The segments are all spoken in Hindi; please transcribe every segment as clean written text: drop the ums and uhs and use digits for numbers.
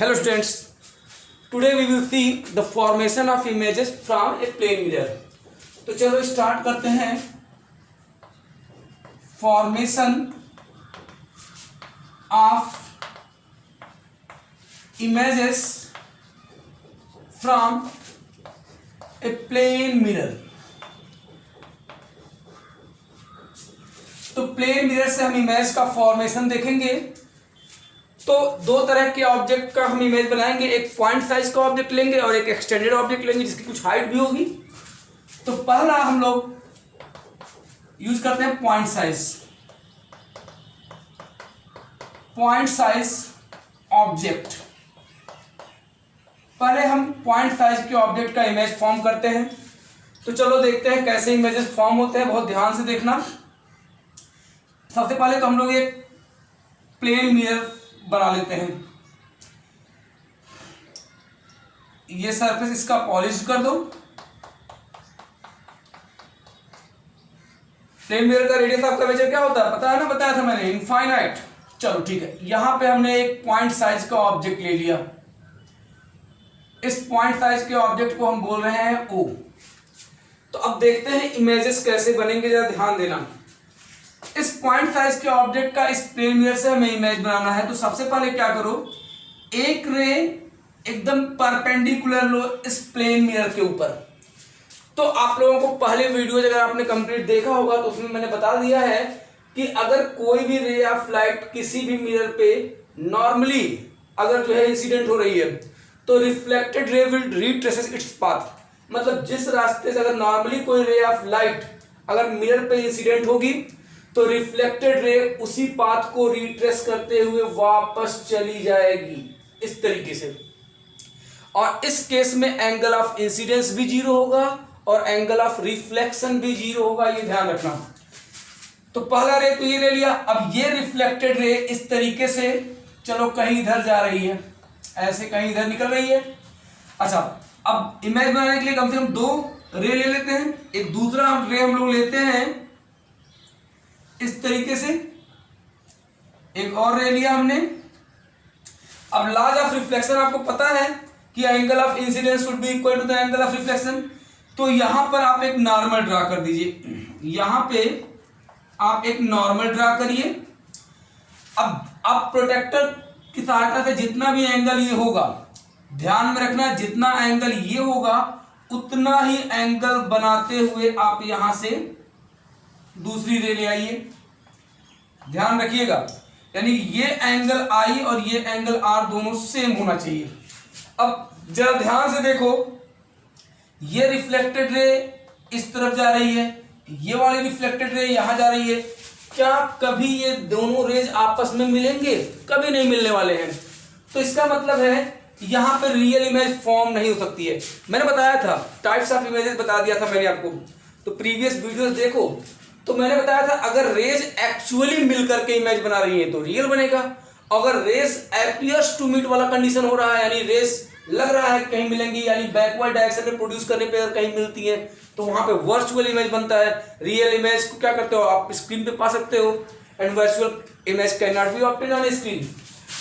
Hello students, today we will see the formation of images from a plane mirror. तो चलो स्टार्ट करते हैं. Formation of images from a plane mirror. तो प्लेन मिरर से हम इमेज का फॉर्मेशन देखेंगे. तो दो तरह के ऑब्जेक्ट का हम इमेज बनाएंगे. एक पॉइंट साइज का ऑब्जेक्ट लेंगे और एक एक्सटेंडेड ऑब्जेक्ट लेंगे जिसकी कुछ हाइट भी होगी. तो पहला हम लोग यूज करते हैं point size. Point size object. पहले हम पॉइंट साइज के ऑब्जेक्ट का इमेज फॉर्म करते हैं. तो चलो देखते हैं कैसे इमेजेस फॉर्म होते हैं. बहुत ध्यान से देखना. सबसे पहले तो हम लोग एक प्लेन मिरर बना लेते हैं. ये सरफेस इसका पॉलिश कर दो. प्लेन मिरर का रेडियस ऑफ कर्वेचर क्या होता है पता है ना, बताया था मैंने, इनफाइनाइट. चलो ठीक है. यहां पे हमने एक पॉइंट साइज का ऑब्जेक्ट ले लिया. इस पॉइंट साइज के ऑब्जेक्ट को हम बोल रहे हैं O. तो अब देखते हैं इमेजेस कैसे बनेंगे. जरा ध्यान देना. इस पॉइंट साइज के ऑब्जेक्ट का इस प्लेन मिरर से हमें इमेज बनाना है. तो सबसे पहले क्या करो, एक रे एकदम परपेंडिकुलर लो इस प्लेन मिरर के ऊपर. तो आप लोगों को पहले वीडियो अगर आपने कंप्लीट देखा होगा तो उसमें मैंने बता दिया है कि अगर कोई भी रे ऑफ लाइट किसी भी मिरर पे नॉर्मली अगर जो है इंसिडेंट हो रही है तो reflected ray will retraces its path. मतलब जिस रास्ते से अगर नॉर्मली कोई रे ऑफ लाइट अगर मिरर पे इंसिडेंट होगी तो रिफ्लेक्टेड रे उसी पाथ को रिट्रेस करते हुए वापस चली जाएगी इस तरीके से. और इस केस में एंगल ऑफ इंसिडेंस भी जीरो होगा और एंगल ऑफ रिफ्लेक्शन भी जीरो होगा. ये ध्यान रखना. तो पहला रे तो ये ले लिया. अब ये रिफ्लेक्टेड रे इस तरीके से चलो कहीं इधर जा रही है, ऐसे कहीं इधर निकल रही है. अच्छा, अब इमेज बनाने के लिए कम से कम दो रे ले लेते हैं. एक दूसरा रे हम लोग लेते हैं इस तरीके से. एक और रे लिया हमने. अब लॉज ऑफ रिफ्लेक्शन आपको पता है कि angle of incidence would be equal to the angle of reflection. तो यहां पर आप एक नॉर्मल ड्रा कर दीजिए. यहां पे आप एक नॉर्मल ड्रा करिए. अब प्रोटेक्टर की सहायता से जितना भी एंगल ये होगा, ध्यान में रखना, जितना एंगल ये होगा उतना ही एंगल बनाते हुए आप यहां से दूसरी रे ले आइए. ध्यान रखिएगा. यानी ये एंगल I और ये एंगल R दोनों सेम होना चाहिए. अब जरा ध्यान से देखो, ये रिफ्लेक्टेड रे इस तरफ जा रही है, ये वाली रिफ्लेक्टेड रे यहां जा रही है. क्या कभी ये दोनों रेज आपस में मिलेंगे? कभी नहीं मिलने वाले हैं. तो इसका मतलब है यहां पर रियल इमेज फॉर्म नहीं हो सकती है. मैंने बताया था टाइप्स ऑफ इमेजेस बता दिया था मैंने आपको. तो प्रीवियस वीडियोस देखो तो मैंने बताया था अगर रेज एक्चुअली मिलकर के इमेज बना रही है तो रियल बनेगा. अगर रेज एपियर्स टू मीट वाला कंडीशन हो रहा है, यानी रेज लग रहा है कहीं मिलेंगी, यानी बैकवर्ड डायरेक्शन में प्रोड्यूस करने पे अगर कहीं मिलती है तो वहां पे वर्चुअल इमेज बनता है. रियल इमेज को क्या करते हो आप स्क्रीन पे पा सकते हो and virtual image can not be obtained on screen.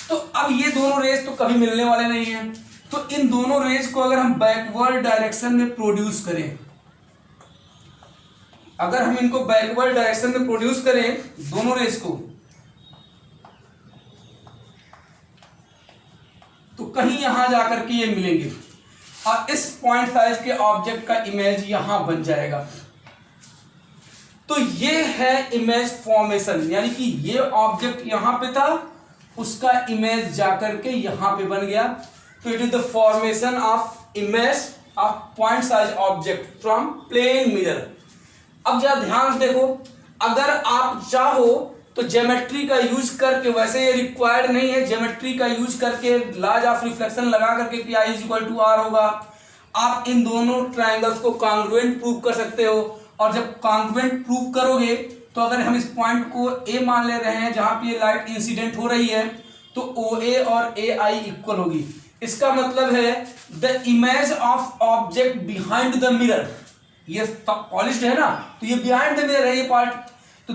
तो अब ये दोनों रेज तो कभी मिलने वाले नहीं है. तो इन दोनों रेज को अगर हम बैकवर्ड डायरेक्शन में प्रोड्यूस करें, अगर हम इनको बैकवर्ड डायरेक्शन में प्रोड्यूस करें दोनों रेज को, तो कहीं यहां जाकर के ये मिलेंगे और इस पॉइंट साइज के ऑब्जेक्ट का इमेज यहां बन जाएगा. तो ये है इमेज फॉर्मेशन. यानी कि ये ऑब्जेक्ट यहां पे था, उसका इमेज जाकर के यहां पे बन गया. तो it is the formation of image of point size object from plane mirror. अब जरा ध्यान से देखो, अगर आप चाहो तो ज्योमेट्री का यूज करके, वैसे ये रिक्वायर्ड नहीं है, ज्योमेट्री का यूज करके लॉज ऑफ रिफ्लेक्शन लगा करके कि I is equal to R होगा, आप इन दोनों ट्राइंगल्स को कॉन्ग्रुएंट प्रूव कर सकते हो. और जब कॉन्ग्रुएंट प्रूव करोगे तो अगर हम इस पॉइंट को A मान ले रहे हैं जहां पे ये लाइट इंसिडेंट हो रही है तो OA और AI इक्वल होगी. इसका मतलब है the image of object behind the mirror, ये पॉलिश्ड है ना, तो ये बिहाइंड द मिरर है ये पार्ट. तो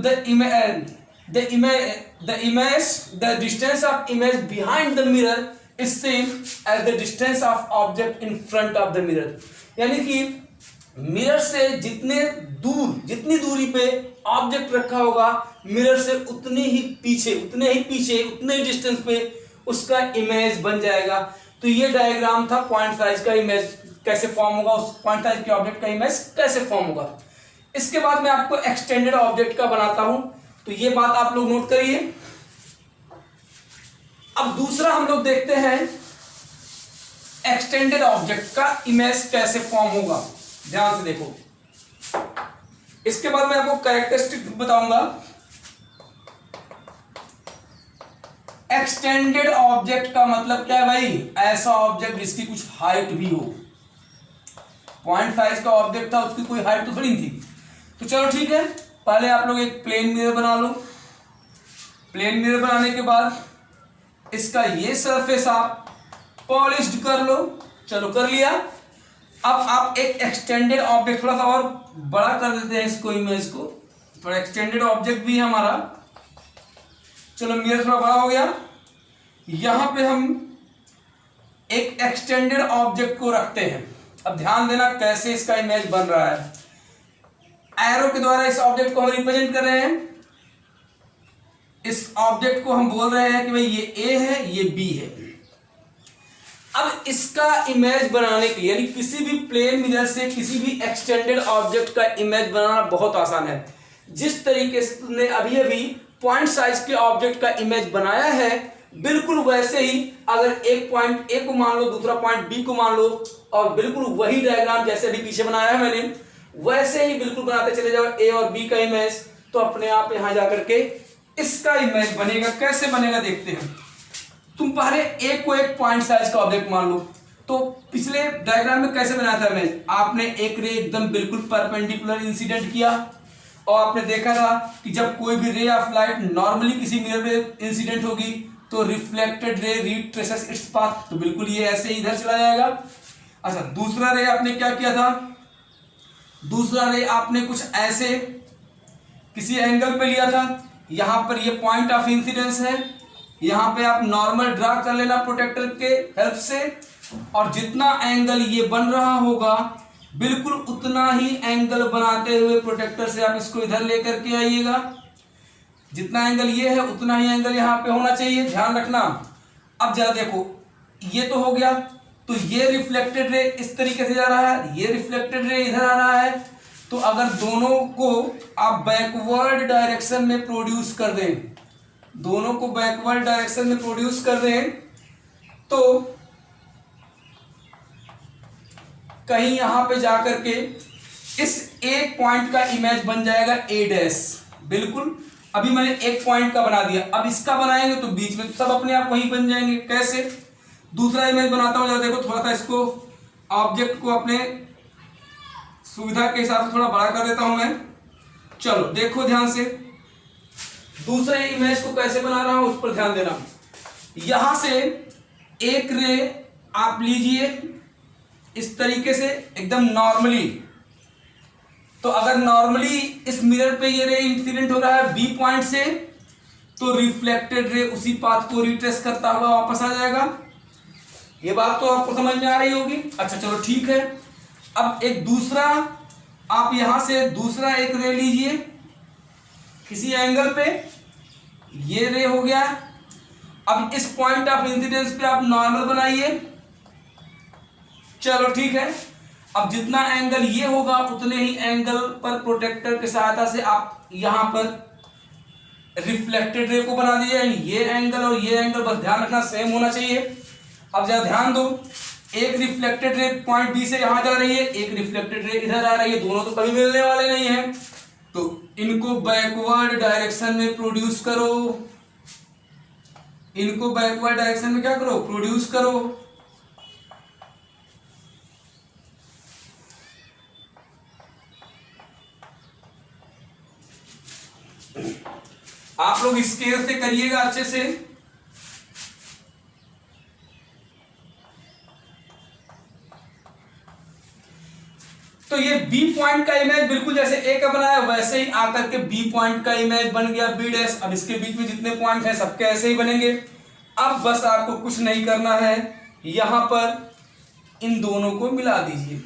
the distance of image behind the mirror is same as the distance of object in front of the mirror. यानी कि मिरर से जितनी दूरी पे ऑब्जेक्ट रखा होगा, मिरर से उतने ही पीछे उतने डिस्टेंस पे उसका इमेज बन जाएगा। तो ये डायग्राम था पॉइंट साइज का इमेज कैसे फॉर्म होगा, उस पॉइंट साइज के ऑब्जेक्ट का इमेज कैसे फॉर्म होगा। इसके बाद मैं आपको एक्सटेंडेड ऑब्जेक्ट का बनाता हूं, तो ये बात आप लोग नोट करिए। अब दूसरा हम लोग देखते हैं एक्सटेंडेड ऑब्जेक्ट का इमेज कैसे फॉर्म होगा। ध्यान से देखो, इसके बाद मैं आपको कैरेक्टरिस्टिक बताऊंगा। एक्सटेंडेड ऑब्जेक्ट का मतलब क्या है भाई? ऐसा ऑब्जेक्ट जिसकी कुछ हाइट भी हो। पॉइंट साइज का ऑब्जेक्ट था, उसकी कोई हाइट तो थोड़ी नहीं थी। तो चलो ठीक है, पहले आप लोग एक प्लेन मिरर बना लो। प्लेन मिरर बनाने के बाद इसका ये सरफेस आप पॉलिश्ड कर लो। चलो कर लिया। अब आप एक एक्सटेंडेड ऑब्जेक्ट, थोड़ा सा और बड़ा कर देते हैं इसको, इमेज को। थोड़ा एक्सटेंडेड ऑब्जेक्ट भी है हमारा। चलो मिरर थोड़ा बड़ा हो गया। यहां पे हम एक एक्सटेंडेड ऑब्जेक्ट को रखते हैं। अब ध्यान देना कैसे इसका इमेज बन रहा है। एरो के द्वारा इस ऑब्जेक्ट को हम रिप्रेजेंट कर रहे हैं। इस ऑब्जेक्ट को हम बोल रहे हैं कि भाई ये ए है, ये बी है। अब इसका इमेज बनाने के लिए, यानी किसी भी प्लेन मिरर से किसी भी एक्सटेंडेड ऑब्जेक्ट का इमेज बनाना बहुत आसान है। जिस तरीके से तुमने अभी अभी पॉइंट साइज के ऑब्जेक्ट का इमेज बनाया है, बिल्कुल वैसे ही अगर एक पॉइंट ए को मान लो, दूसरा पॉइंट बी को मान लो, और बिल्कुल वही डायग्राम जैसे अभी पीछे बनाया है मैंने, वैसे ही बिल्कुल बनाते चले जाओ ए और बी का इमेज, तो अपने आप यहां जाकर के इसका इमेज बनेगा। कैसे बनेगा देखते हैं। तुम पहले ए को एक पॉइंट साइज का ऑब्जेक्ट मान लो। तो पिछले डायग्राम में कैसे बनाया था इमेज? आपने एक रे एकदम बिल्कुल परपेंडिकुलर इंसिडेंट किया, और आपने देखा था कि जब कोई भी रे ऑफ लाइट नॉर्मली किसी मिरर पे इंसिडेंट होगी तो reflected ray retraces its path, तो बिल्कुल ये ऐसे ही इधर चला जाएगा। अच्छा, दूसरा रे आपने क्या किया था? दूसरा रे आपने कुछ ऐसे किसी एंगल पे लिया था। यहां पर ये पॉइंट ऑफ इंसिडेंस है, यहां पे आप नॉर्मल ड्रा कर लेना प्रोटेक्टर के हेल्प से, और जितना एंगल ये बन रहा होगा बिल्कुल उतना ही एंगल बनाते हुए प्रोटेक्टर से आप इसको इधर लेकर के आइएगा। जितना एंगल ये है उतना ही एंगल यहां पे होना चाहिए, ध्यान रखना। अब जरा देखो, ये तो हो गया। तो ये रिफ्लेक्टेड रे इस तरीके से जा रहा है, ये रिफ्लेक्टेड रे इधर आ रहा है। तो अगर दोनों को आप बैकवर्ड डायरेक्शन में प्रोड्यूस कर दें, दोनों को बैकवर्ड डायरेक्शन में प्रोड्यूस कर दें, तो कहीं यहां पे जाकर के इस एक पॉइंट का इमेज बन जाएगा ए डैश। बिल्कुल अभी मैंने एक पॉइंट का बना दिया, अब इसका बनाएंगे तो बीच में सब अपने आप वहीं बन जाएंगे। कैसे? दूसरा इमेज बनाता हूं, जरा देखो। थोड़ा सा इसको ऑब्जेक्ट को अपने सुविधा के हिसाब से थोड़ा बड़ा कर देता हूं मैं। चलो देखो ध्यान से, दूसरे इमेज को कैसे बना रहा हूं उस पर ध्यान देना। यहां से एक रे आप लीजिए इस तरीके से एकदम नॉर्मली। तो अगर नॉर्मली इस मिरर पे ये रे इंसिडेंट हो रहा है बी पॉइंट से, तो रिफ्लेक्टेड रे उसी पाथ को रिट्रेस करता हुआ वापस आ जाएगा। ये बात तो आपको समझ में आ रही होगी। अच्छा चलो ठीक है। अब एक दूसरा, आप यहां से दूसरा एक रे लीजिए किसी एंगल पे, ये रे हो गया। अब इस पॉइंट ऑफ इंसिडेंस पे आप नॉर्मल बनाइए। चलो ठीक है। अब जितना एंगल ये होगा उतने ही एंगल पर प्रोटेक्टर की सहायता से आप यहां पर रिफ्लेक्टेड रे को बना दीजिए। ये एंगल और ये एंगल बस ध्यान रखना सेम होना चाहिए। अब जरा ध्यान दो, एक रिफ्लेक्टेड रे पॉइंट बी से यहां जा रही है, एक रिफ्लेक्टेड रे इधर आ रही है, दोनों तो कभी मिलने वाले नहीं है। तो इनको बैकवर्ड डायरेक्शन में प्रोड्यूस करो, इनको बैकवर्ड डायरेक्शन में क्या करो? प्रोड्यूस करो। आप लोग स्केल से करिएगा अच्छे से। तो ये बी पॉइंट का इमेज बिल्कुल जैसे ए का बनाया वैसे ही आकर के बी पॉइंट का इमेज बन गया बी डैश। अब इसके बीच में जितने पॉइंट हैं सबके ऐसे ही बनेंगे। अब बस आपको कुछ नहीं करना है, यहां पर इन दोनों को मिला दीजिए।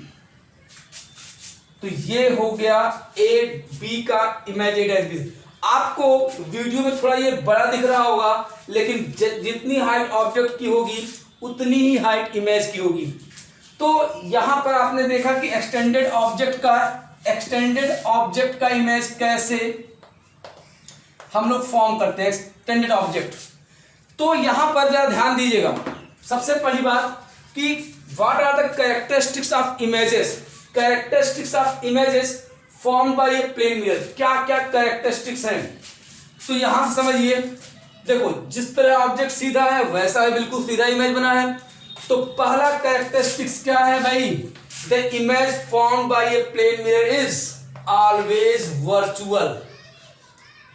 तो ये हो गया ए बी का इमेज ए डैश बी। आपको वीडियो में थोड़ा ये बड़ा दिख रहा होगा, लेकिन जितनी हाइट ऑब्जेक्ट की होगी उतनी ही हाइट इमेज की होगी। तो यहां पर आपने देखा कि एक्सटेंडेड ऑब्जेक्ट का इमेज कैसे हम लोग फॉर्म करते हैं, एक्सटेंडेड ऑब्जेक्ट। तो यहां पर जरा ध्यान दीजिएगा, सबसे पहली बात कि what are the characteristics of images. Characteristics of images form by a plane mirror, क्या क्या कैरेक्टरिस्टिक्स हैं। तो यहां से समझिए, देखो जिस तरह ऑब्जेक्ट सीधा है वैसा है, बिल्कुल सीधा इमेज बना है। तो पहला कैरेक्टरिस्टिक्स क्या है भाई, the image form by a plane mirror is always virtual.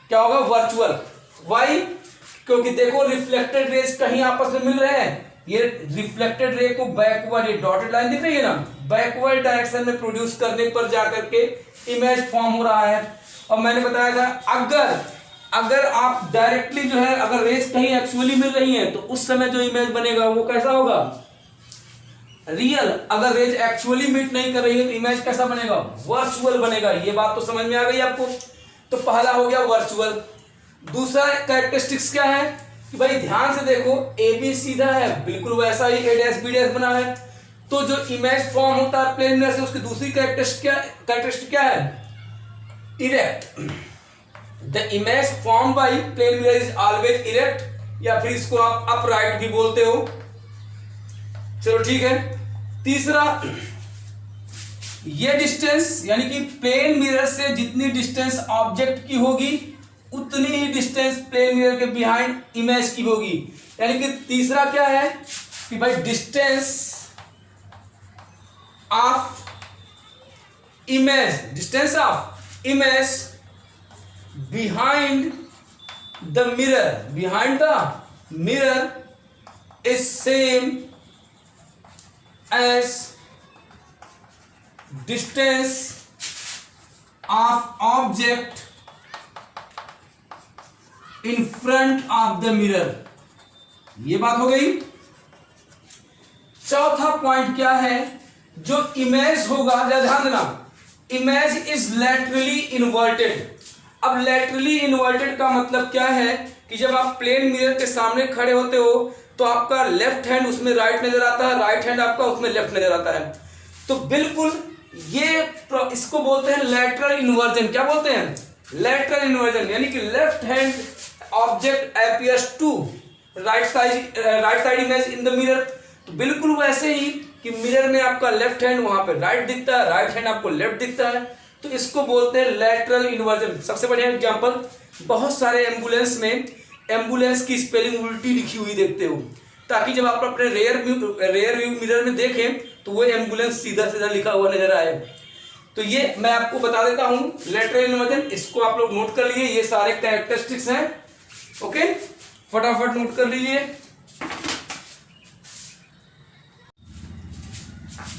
क्या होगा, वर्चुअल। वाई, क्योंकि देखो रिफ्लेक्टेड रेज कहीं आपस में मिल रहे हैं, ये रिफ्लेक्टेड रे को बैकवर्ड, ये डॉटेड लाइन दिख रही है ना, बैकवर्ड डायरेक्शन में प्रोड्यूस करने पर जाकर के इमेज फॉर्म हो रहा है। और मैंने बताया था अगर आप डायरेक्टली जो है, अगर रेज कहीं एक्चुअली मिल रही है तो उस समय जो इमेज बनेगा वो कैसा होगा, रियल। अगर रेज एक्चुअली मीट नहीं कर रही है तो इमेज कैसा बनेगा, वर्चुअल बनेगा। ये बात तो समझ में आ गई आपको। तो पहला हो गया वर्चुअल। दूसरा कैरेक्टरिस्टिक्स क्या है कि भाई ध्यान से देखो, ए बी सीधा है, बिल्कुल वैसा ही ए डैश बी डैश बना है। तो जो इमेज फॉर्म होता है प्लेन मिरर से, उसकी दूसरी कैरेक्टरिस्टिक क्या है, erect. The image form by plane mirror is always erect, या फिर इसको आप अपराइट भी बोलते हो। चलो ठीक है। तीसरा, ये डिस्टेंस, यानी कि प्लेन मिरर से जितनी डिस्टेंस ऑब्जेक्ट की होगी उतनी ही डिस्टेंस प्लेन मिरर के बिहाइंड इमेज की होगी। यानी कि तीसरा क्या है कि भाई distance of image behind the mirror is same as distance of object in front of the mirror। ये बात हो गई। चौथा पॉइंट क्या है, जो इमेज होगा, ध्यान देना, इमेज इज लैटरली इन्वर्टेड। अब लैटरली इन्वर्टेड का मतलब क्या है कि जब आप प्लेन मिरर के सामने खड़े होते हो तो आपका लेफ्ट हैंड उसमें राइट नजर आता है, राइट हैंड आपका उसमें लेफ्ट नजर आता है। तो बिल्कुल ये इसको बोलते हैं लैटरल इन्वर्जन। क्या बोलते हैं, लैटरल इन्वर्जन। यानी कि left hand object appears to right side image in the mirror. तो बिल्कुल वैसे ही कि मिरर में आपका लेफ्ट हैंड वहां पे राइट दिखता है, राइट हैंड आपको लेफ्ट दिखता है, तो इसको बोलते हैं लैटरल इन्वर्जन। सबसे बढ़िया एग्जांपल, बहुत सारे एम्बुलेंस में एम्बुलेंस की स्पेलिंग उल्टी लिखी हुई देखते हो, ताकि जब आप अपने रेयर व्यू मिरर में देखें तो वो एम्बुलेंस सीधा सीधा लिखा हुआ नजर आए। तो ये मैं आपको बता देता हूं लैटरल इन्वर्जन, इसको आप लोग नोट कर लीजिए। ये सारे कैरेक्टरिस्टिक्स हैं, ओके, फटाफट नोट कर लीजिए।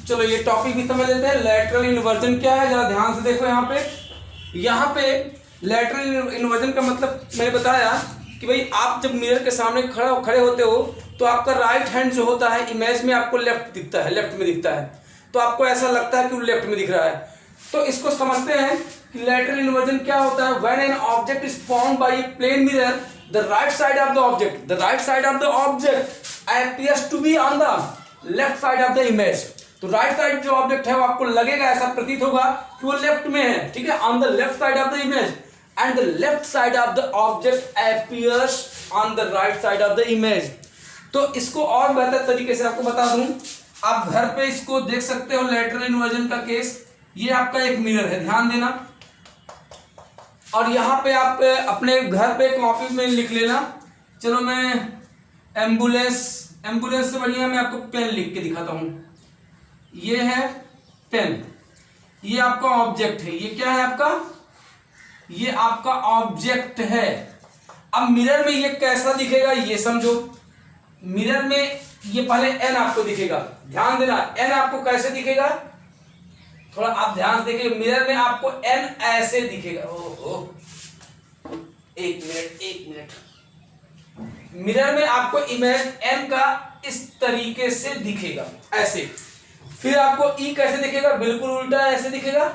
चलो ये टॉपिक भी समझ लेते हैं। लैटरल इन्वर्जन क्या है, जरा ध्यान से देखो। यहाँ पे लैटरल इन्वर्जन का मतलब मैंने बताया कि भाई आप जब मिरर के सामने खड़े होते हो तो आपका राइट हैंड जो होता है इमेज में आपको लेफ्ट में दिखता है, तो आपको ऐसा लगता है कि वो लेफ्ट में दिख रहा है। तो इसको समझते हैं कि लैटरल इन्वर्जन क्या होता है। When an object is formed by a plane mirror, the right side of the object appears to be on the left side of the image. तो राइट साइड जो ऑब्जेक्ट है वो आपको लगेगा, ऐसा प्रतीत होगा कि वो लेफ्ट में है, ठीक है, on the left side of the image, and the left side of the object appears on the right side of the image. तो इसको और बेहतर तरीके से आपको बता दूं, आप घर पे इसको देख सकते हो लैटरल इन्वर्जन का केस। ये आपका एक मिरर है, ध्यान देना, और यहां पे आप अपने घर पे कॉपी में लिख लेना। चलो मैं एम्बुलेंस से बढ़िया मैं आपको पेन लिख के दिखाता हूं। ये है पेन, ये आपका ऑब्जेक्ट है। ये क्या है आपका, ये आपका ऑब्जेक्ट है। अब मिरर में ये कैसा दिखेगा ये समझो। मिरर में ये पहले एन आपको दिखेगा, ध्यान देना, एन आपको कैसे दिखेगा, थोड़ा आप ध्यान से देखिए। मिरर में आपको एन ऐसे दिखेगा। एक मिनट, मिरर में आपको इमेज एम का इस तरीके से दिखेगा, ऐसे। फिर आपको ई कैसे दिखेगा, बिल्कुल उल्टा ऐसे दिखेगा,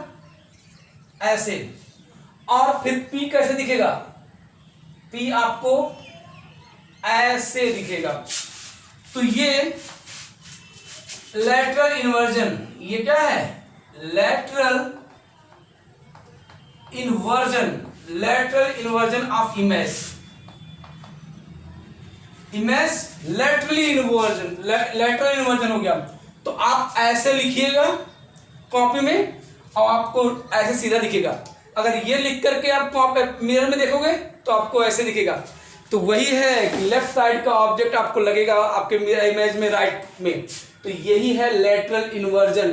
ऐसे। और फिर पी कैसे दिखेगा, पी आपको ऐसे दिखेगा। तो ये लैटरल इन्वर्जन, ये क्या है, lateral inversion of image laterally lateral inversion हो गया। तो आप ऐसे लिखिएगा कॉपी में और आपको ऐसे सीधा दिखेगा। अगर ये लिख करके आप मिरर में देखोगे तो आपको ऐसे दिखेगा। तो वही है कि लेफ्ट साइड का ऑब्जेक्ट आपको लगेगा आपके इमेज में राइट में, तो यही है लैटरल इन्वर्जन।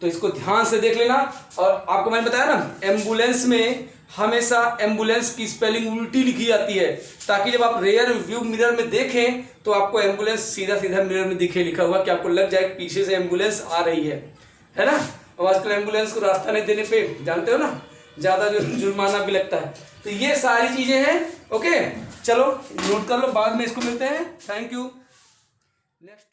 तो इसको ध्यान से देख लेना। और आपको मैंने बताया ना, एम्बुलेंस में हमेशा एम्बुलेंस की स्पेलिंग उल्टी लिखी जाती है, ताकि जब आप रेयर व्यू मिरर में देखें तो आपको एम्बुलेंस सीधा सीधा मिरर में दिखे लिखा हुआ, कि आपको लग जाए पीछे से एम्बुलेंस आ रही है ना। और आजकल एम्बुलेंस को रास्ता नहीं देने पे जानते हो ना, ज़्यादा जुर्माना भी लगता है। तो ये सारी चीज़ें हैं। ओके, चलो नोट कर लो, बाद में इसको मिलते हैं। Thank you. नेक्स्ट